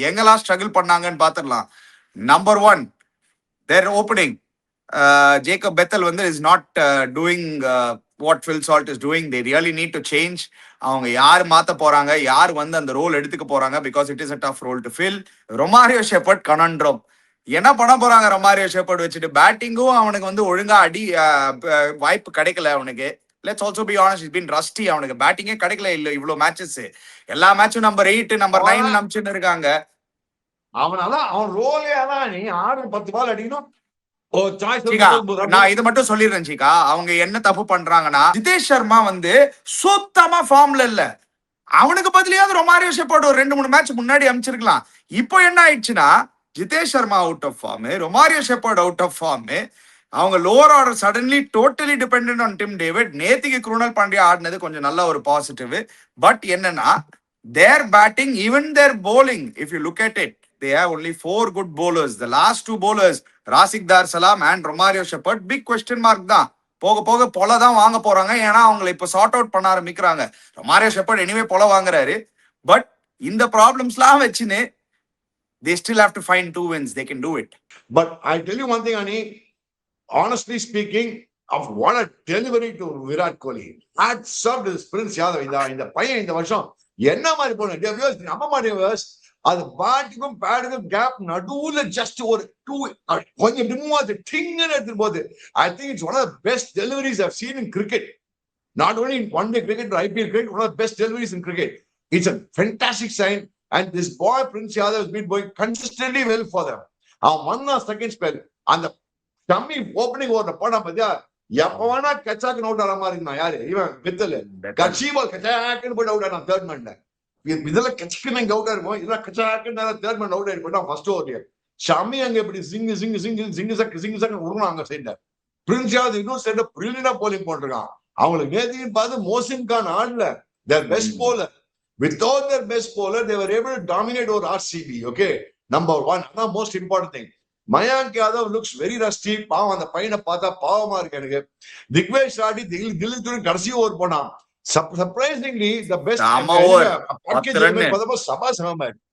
எங்கெல்லாம் ஸ்ட்ரகிள் பண்ணாங்கன்னு பாத்துடலாம். நம்பர் 1, தேர் opening Jacob Bethel வந்து is not doing what Phil Salt is doing. They really need to change. அவங்க யார் மாத்த போறாங்க, யார் வந்து அந்த ரோல் எடுத்துக்க போறாங்க, because it is a tough role to fill. Romario Shepherd conundrum. என்ன பண்ண போறாங்க ரொமாரியோ ஷெப்பர்ட் வச்சுட்டு? பேட்டிங்கும் அவனுக்கு வந்து ஒழுங்கா வாய்ப்பு கிடைக்கல அவனுக்கு. Let's also be honest, is been Rusty. அவனுக்கு பேட்டிங்கே கிடைக்கல. இல்ல இவ்வளவு மேட்சஸ் எல்லா மேட்சும் நம்பர் 8 நம்பர் 9 நம்பிச்சுன்னு இருக்காங்க. அவன் ரோலே அதான். நீ 6-10 பால் அடிக்கணும். நான் இது மட்டும் சொல்லிடுறேன் சீகா. அவங்க என்ன தப்பு பண்றாங்கன்னா, ஜிதேஷ் சர்மா வந்து சுத்தமா ஃபார்ம்ல இல்ல. அவனுக்கு பதிலாவது ரொமாரியோ ஷெப்பர்ட் ஒரு 2-3 மேட்ச் முன்னாடி அமைச்சிருக்கலாம். இப்போ என்ன ஆயிடுச்சுன்னா, Jitesh Sharma out of form, Romario Shepherd out of form. அவங்க lower order suddenly totally dependent on Tim David. நேத்திக்கு குருணல் பாண்டியா ஆடினது கொஞ்சம் நல்ல ஒரு பாசிட்டிவ். பட் என்னன்னா, their batting, even their bowling, if you look at it, they have only 4 good bowlers. The last 2 bowlers, Rasikh Dar Salam and Romario Shepherd, big question mark தான். போக போக பொல தான் வாங்க போறாங்க. ஏன்னா அவங்களை இப்ப சார்ட் அவுட் பண்ண ஆரம்பிக்கிறாங்க. ரொமாரியோ ஷெப்பர்ட் எனிவே பொல வாங்குறாரு. பட் இந்த ப்ராப்ளம்ஸ்லாம் வச்சுன்னு they still have to find 2 wins. They can do it. But I tell you one thing, Ani, honestly speaking, of what a delivery to Virat Kohli. Had served this Prince Yadav. இந்த பையன் இந்த வருஷம் என்ன மாதிரி போன நம்ம மாதிரி அது பேட்டுக்கும் பேட்டுக்கும் கேப் நடுவுல ஜஸ்ட் ஒரு 2 கொஞ்சம் டிம்மா டிங்னு எடுத்துட்டு போகுது. I think it's one of the best deliveries I've seen in cricket. Not only in one day cricket or IPL cricket, one of the best deliveries in cricket. It's a fantastic sign. And this boy Prince Yadav has been going consistently well for them. அவன் 1 second spell அந்த dummy opening over போனா பாத்தியா, எப்ப வேணா கச்சாக்கு out ஆற மாதிரி இருந்தான். யாரு இவன் பெத்தல் கட்சி பால் கச்சாக்குன்னு போட்டு அவுட் ஆனான் தேர்ட் மேன்ல. இதெல்லாம் கச்சிக்கு இங்க அவுட் ஆயிருமோ, இதெல்லாம் கச்சாக்குன்னு தேர்ட் மேன் அவுட் ஆயிருப்போம் ஃபர்ஸ்ட் ஓவர்லயே. ஷமி அங்க எப்படி சிங்கு சிங்கு சிங்கு சிங்கு சக்கு சிங்கு சக்கு விடணும் அங்க சைட்ல. பிரின்ஸ் யாதவ் இன்னும் சைட்ல பிரில்லியண்டா போலிங் போட்டிருக்கான். அவங்களுக்கு நேத்தின்னு பார்த்து மோசின் கான் ஆடல. Their best bowler. Without their best bowler, they were able to dominate over RCB. Okay, number 1. That's the most important thing. Mayank Yadav looks very rusty. பாவம் அந்த பையனை பார்த்தா பாவமா இருக்கு எனக்கு. திக்வேஷ் ராடி தில்லி தூரம் கடைசி ஓவர் போனா. Surprisingly, the best.